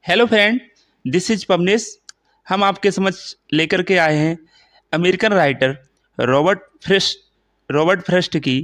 Hello friend, this is Pavnesh. हम आपके समझ लेकर के आए हैं अमेरिकन राइटर रॉबर्ट फ्रस्ट की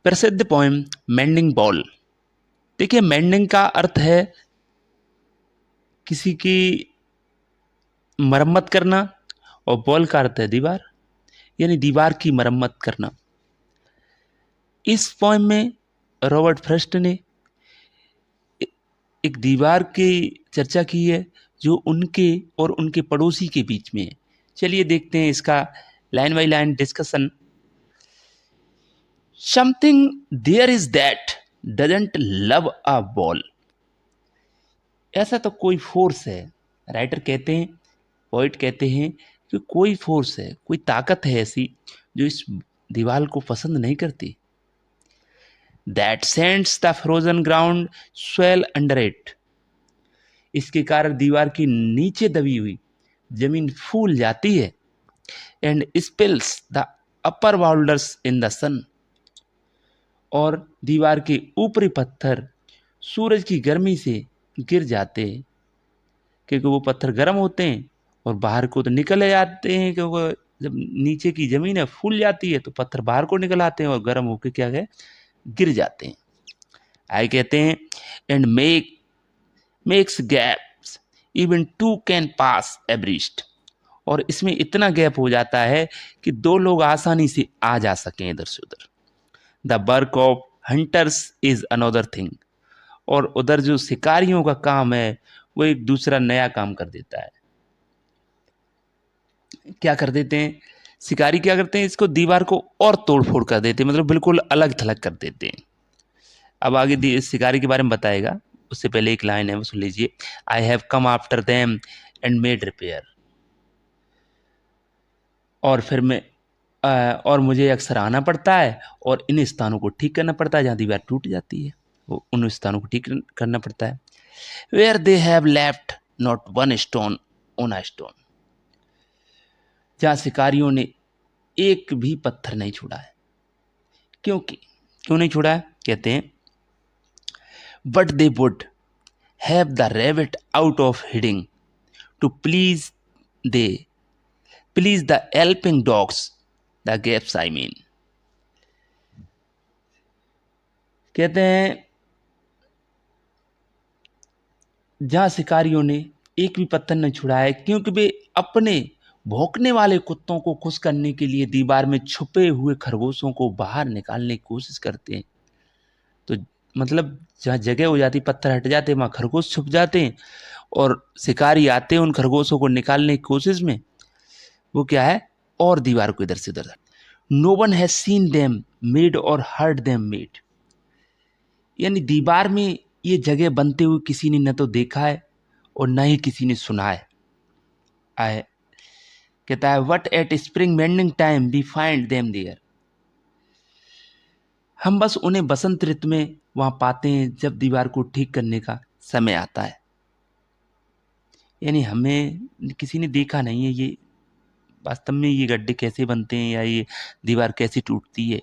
प्रसिद्ध पोएम मेंडिंग बॉल। देखिए, मेंडिंग का अर्थ है किसी की मरम्मत करना और बॉल का अर्थ है दीवार, यानी दीवार की मरम्मत करना। इस पोएम में रॉबर्ट फ्रस्ट ने एक दीवार की चर्चा की है जो उनके और उनके पड़ोसी के बीच में है। चलिए देखते हैं इसका line by line discussion. Something there is that doesn't love a ball. ऐसा तो कोई फोर्स है, राइटर कहते हैं, पोइट कहते हैं कि कोई फोर्स है, कोई ताकत है ऐसी जो इस दीवार को पसंद नहीं करती। That sends the frozen ground swell under it. इसके कारण दीवार की नीचे दबी हुई जमीन फूल जाती है। And spills the upper boulders in the sun. और दीवार के ऊपरी पत्थर सूरज की गर्मी से गिर जाते हैं, क्योंकि वो पत्थर गर्म होते हैं और बाहर को तो निकल जाते हैं, क्योंकि जब नीचे की जमीन है फूल जाती है तो पत्थर बाहर को निकल आते हैं और गर्म होकर क्या है, गिर जाते हैं। आगे कहते हैं and makes gaps even two can pass abreast. और इसमें इतना गैप हो जाता है कि दो लोग आसानी से आ जा सकें इधर से उधर। The work of hunters is another thing. और उधर जो शिकारियों का काम है वो एक दूसरा नया काम कर देता है। क्या कर देते हैं शिकारी, क्या करते हैं, इसको दीवार को और तोड़ फोड़ कर देते हैं, मतलब बिल्कुल अलग थलग कर देते हैं। अब आगे शिकारी के बारे में बताएगा, उससे पहले एक लाइन है वो सुन लीजिए। I have come after them and made repair. और फिर मैं और मुझे अक्सर आना पड़ता है और इन स्थानों को ठीक करना पड़ता है जहाँ दीवार टूट जाती है, वो उन स्थानों को ठीक करना पड़ता है। Where they have left not one stone on a stone. जहाँ शिकारियों ने एक भी पत्थर नहीं छोड़ा है। क्यों नहीं छोड़ा है, कहते हैं but they would have the rabbit out of hiding to they please the helping dogs the gaps I mean. कहते हैं जहां शिकारियों ने एक भी पत्थर नहीं छुड़ा है, क्योंकि वे अपने भौंकने वाले कुत्तों को खुश करने के लिए दीवार में छुपे हुए खरगोशों को बाहर निकालने की कोशिश करते हैं। तो मतलब जहाँ जगह हो जाती, पत्थर हट जाते हैं, वहाँ खरगोश छुप जाते हैं और शिकारी आते हैं उन खरगोशों को निकालने की कोशिश में। वो क्या है, और दीवार को इधर से उधर। No one has seen them made or heard them made. यानी दीवार में ये जगह बनते हुए किसी ने न तो देखा है और न ही किसी ने सुना है। आए कहता है what at spring mending time we find them there. हम बस उन्हें बसंत ऋतु में वहां पाते हैं जब दीवार को ठीक करने का समय आता है। यानी हमें किसी ने देखा नहीं है ये वास्तव में ये गड्ढे कैसे बनते हैं या ये दीवार कैसे टूटती है।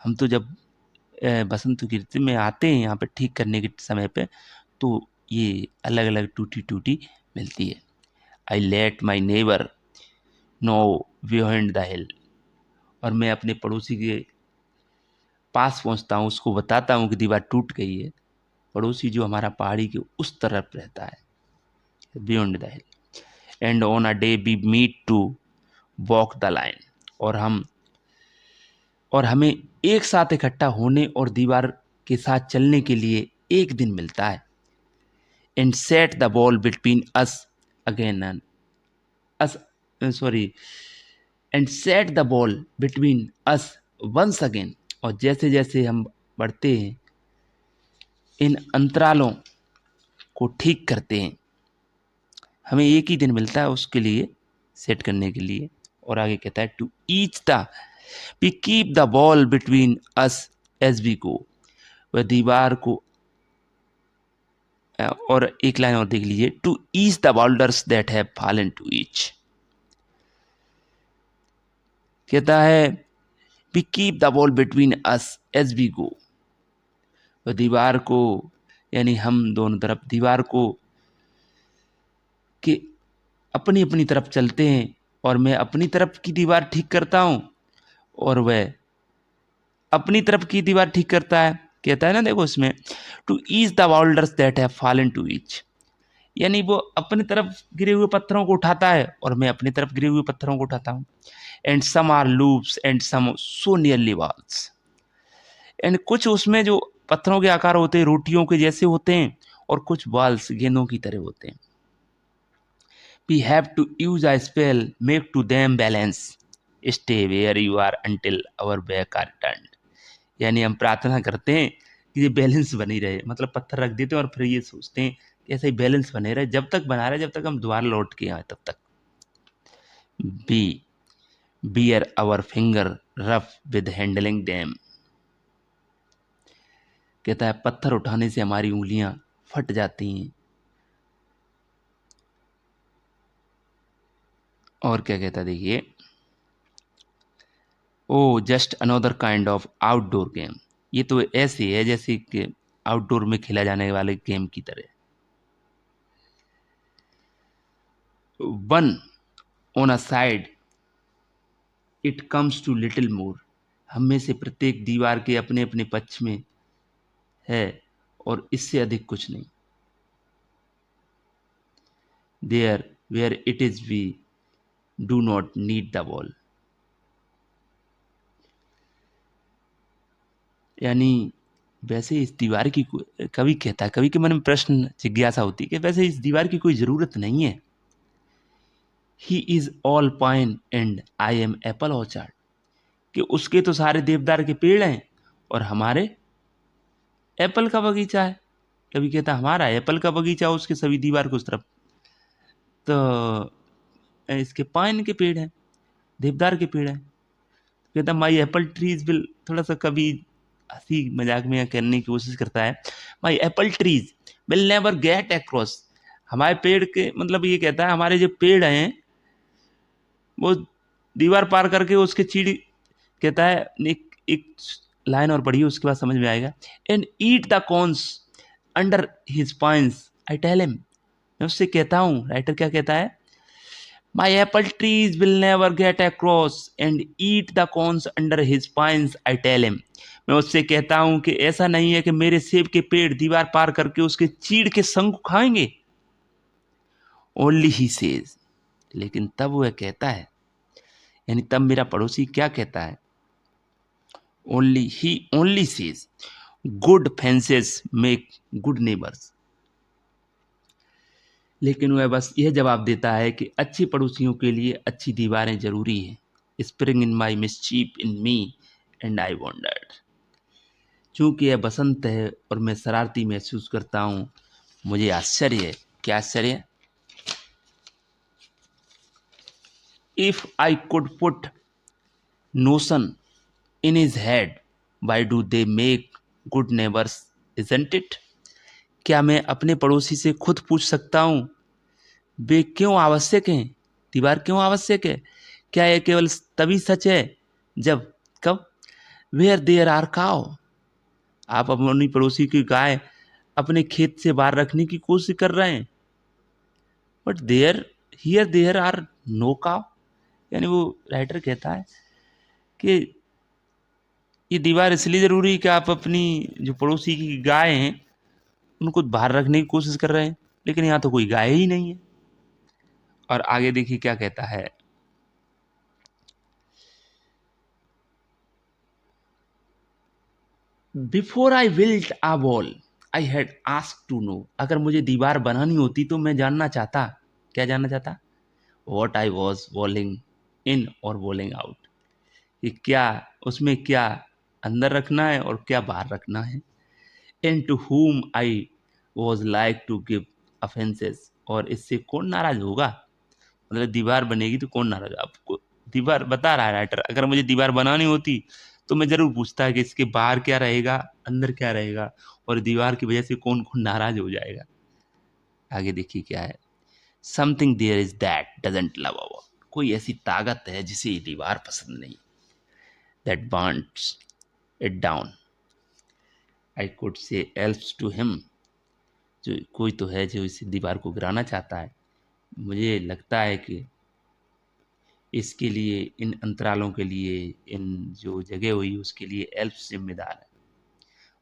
हम तो जब बसंत की ऋतु में आते हैं यहाँ पे ठीक करने के समय पे, तो ये अलग अलग टूटी टूटी मिलती है। I let my neighbour know behind the हिल। और मैं अपने पड़ोसी के पास पहुंचता हूँ, उसको बताता हूँ कि दीवार टूट गई है। पड़ोसी जो हमारा पहाड़ी के उस तरफ रहता है, beyond the hill. And on a day we meet to walk the line. और हमें एक साथ इकट्ठा होने और दीवार के साथ चलने के लिए एक दिन मिलता है। And set the ball between us again and us sorry and set the ball between us once again. और जैसे जैसे हम बढ़ते हैं इन अंतरालों को ठीक करते हैं। हमें एक ही दिन मिलता है उसके लिए, सेट करने के लिए। और आगे कहता है to each the we keep the ball between us as we go. वह दीवार को और एक लाइन और देख लीजिए, to each the boulders that have fallen to each. कहता है we keep the ball between us as we go. वह दीवार को यानी हम दोनों तरफ दीवार को कि अपनी अपनी तरफ चलते हैं और मैं अपनी तरफ की दीवार ठीक करता हूँ और वह अपनी तरफ की दीवार ठीक करता है। कहता है ना, देखो इसमें, to each the boulders that have fallen to each, यानी वो अपनी तरफ गिरे हुए पत्थरों को उठाता है और मैं अपनी तरफ गिरे हुए पत्थरों को उठाता हूँ। And some are loops and some so nearly walls, and कुछ उसमें जो पत्थरों के आकार होते हैं रोटियों के जैसे होते हैं और कुछ वॉल्स गेंदों की तरह होते हैं। We have to use a spell, make to them balance, stay where you are until our back are turned, यानी हम प्रार्थना करते हैं कि ये बैलेंस बनी रहे, मतलब पत्थर रख देते हैं और फिर ये सोचते हैं कि ऐसा ही बैलेंस बने रहे, जब तक बना रहे, जब तक हम दोबारा लौट के आए तब तक। Be bear our finger rough with handling them, कहता है पत्थर उठाने से हमारी उंगलियां फट जाती हैं। और क्या कहता है देखिए, oh just another kind of outdoor game, ये तो ऐसे है जैसे कि आउटडोर में खेला जाने वाले गेम की तरह। One on a side it comes to little more, हम में से प्रत्येक दीवार के अपने अपने पक्ष में है और इससे अधिक कुछ नहीं। There where it is we do not need the wall, यानी वैसे इस दीवार की कवि कहता है, कवि के मन में प्रश्न जिज्ञासा होती है कि वैसे इस दीवार की कोई जरूरत नहीं है। He is all pine and I am Apple orchard, कि उसके तो सारे देवदार के पेड़ हैं और हमारे एप्पल का बगीचा है। कभी कहता हमारा एप्पल का बगीचा, उसके सभी दीवार को उस तरफ तो इसके पाइन के पेड़ हैं, देवदार के पेड़ हैं। कहता माई एप्पल ट्रीज विल, थोड़ा सा कभी हंसी मजाक में करने की कोशिश करता है, my apple trees will never get across, हमारे पेड़ के मतलब ये कहता है हमारे जो पेड़ हैं वो दीवार पार करके उसके चीड़, कहता है एक लाइन और पढ़िए उसके बाद समझ में आएगा। And eat the corns under his pines I tell him, मैं उससे कहता हूँ, राइटर क्या कहता है, my apple trees will never get across and eat the corns under his pines I tell him, मैं उससे कहता हूँ कि ऐसा नहीं है कि मेरे सेब के पेड़ दीवार पार करके उसके चीड़ के संग खाएंगे। ओनली ही सेज, लेकिन तब वह कहता है, यानी तब मेरा पड़ोसी क्या कहता है, only says good fences make good neighbours, लेकिन वह बस यह जवाब देता है कि अच्छे पड़ोसियों के लिए अच्छी दीवारें जरूरी हैं। Spring in my mischief in me and I wandered, चूंकि यह बसंत है और मैं शरारती महसूस करता हूँ, मुझे आश्चर्य है। क्या आश्चर्य है? If I could put notion in his head why do they make good neighbours isn't it, क्या मैं अपने पड़ोसी से खुद पूछ सकता हूँ वे क्यों आवश्यक हैं, दीवार क्यों आवश्यक है? क्या यह केवल तभी सच है जब, कब, वेयर देयर आर काउ, आप अपनी पड़ोसी की गाय अपने खेत से बाहर रखने की कोशिश कर रहे हैं, but there are no cow, यानी वो राइटर कहता है कि ये दीवार इसलिए जरूरी है कि आप अपनी जो पड़ोसी की गाय हैं उनको बाहर रखने की कोशिश कर रहे हैं, लेकिन यहाँ तो कोई गाय ही नहीं है। और आगे देखिए क्या कहता है, before I built a wall I had asked to know, अगर मुझे दीवार बनानी होती तो मैं जानना चाहता, क्या जानना चाहता, वॉट आई वॉज वॉलिंग इन और वॉलिंग आउट, कि क्या उसमें क्या अंदर रखना है और क्या बाहर रखना है। And to whom I was like to give offences, और इससे कौन नाराज होगा, मतलब दीवार बनेगी तो कौन नाराज, आपको दीवार बता रहा है राइटर, अगर मुझे दीवार बनानी होती तो मैं जरूर पूछता कि इसके बाहर क्या रहेगा, अंदर क्या रहेगा, और दीवार की वजह से कौन कौन नाराज हो जाएगा। आगे देखिए क्या है, something there is that doesn't love our, कोई ऐसी ताकत है जिसे ये दीवार पसंद नहीं, that wants it down, I could say elves to him, जो कोई तो है जो इस दीवार को गिराना चाहता है। मुझे लगता है कि इसके लिए, इन अंतरालों के लिए, इन जो जगह हुई उसके लिए एल्प्स जिम्मेदार है।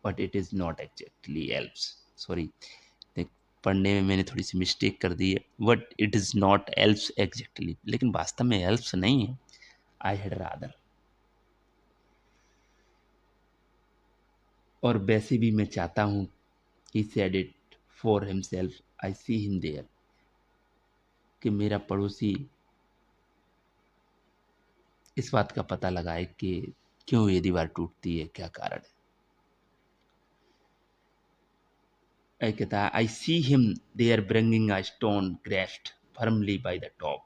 But it is not exactly Alps, sorry, देख, पढ़ने में मैंने थोड़ी सी मिस्टेक कर दी है। But it is not elves exactly, लेकिन वास्तव में एल्प्स नहीं है। I had rather. और वैसे भी मैं चाहता हूँ, he said it for himself, I see him there, कि मेरा पड़ोसी इस बात का पता लगाए कि क्यों ये दीवार टूटती है, क्या कारण है। कहता है, I see him there bringing a stone grasped firmly by the top.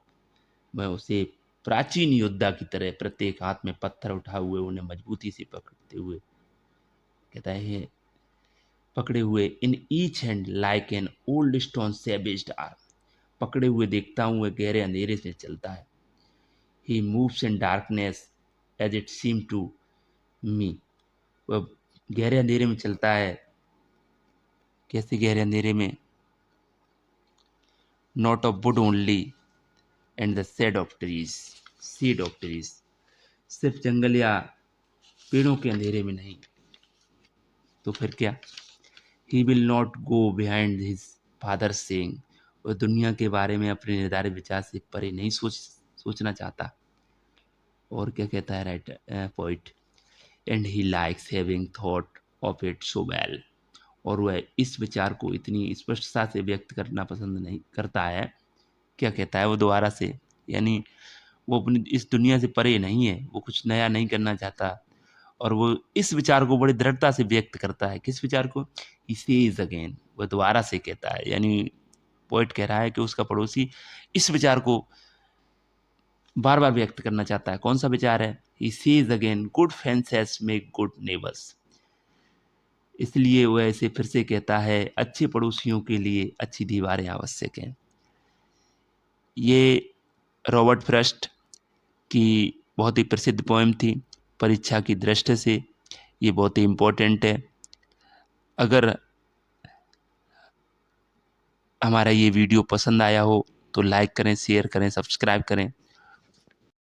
मैं उसे प्राचीन योद्धा की तरह प्रत्येक हाथ में पत्थर उठा हुए उन्हें मजबूती से पकड़ते हुए, कहता है, पकड़े हुए, in each hand like an old stone savage armed, पकड़े हुए देखता हूँ वह गहरे अंधेरे से चलता है। He moves in darkness as it seem to me, वह गहरे अंधेरे में चलता है। कैसे गहरे अंधेरे में? Not of wood only and the shade of trees, seed of trees, सिर्फ जंगल या पेड़ों के अंधेरे में नहीं, तो फिर क्या? He will not go behind his father saying, वह दुनिया के बारे में अपने निर्धारित विचार से परे नहीं सोचना चाहता। और क्या कहता है writer poet? And he likes having thought of it so well, और वह इस विचार को इतनी स्पष्टता से व्यक्त करना पसंद नहीं करता है। क्या कहता है वो दोबारा से? यानी वो अपनी इस दुनिया से परे नहीं है, वो कुछ नया नहीं करना चाहता, और वो इस विचार को बड़ी दृढ़ता से व्यक्त करता है। किस विचार को? ही सेज अगेन, वह दोबारा से कहता है। यानी पोइट कह रहा है कि उसका पड़ोसी इस विचार को बार बार व्यक्त करना चाहता है। कौन सा विचार है? He says again, good fences make good neighbours, इसलिए वह इसे फिर से कहता है, अच्छे पड़ोसियों के लिए अच्छी दीवारें आवश्यक हैं। ये रॉबर्ट फ्रस्ट की बहुत ही प्रसिद्ध पोएम थी। परीक्षा की दृष्टि से ये बहुत ही इम्पोर्टेंट है। अगर हमारा ये वीडियो पसंद आया हो तो लाइक करें, शेयर करें, सब्सक्राइब करें।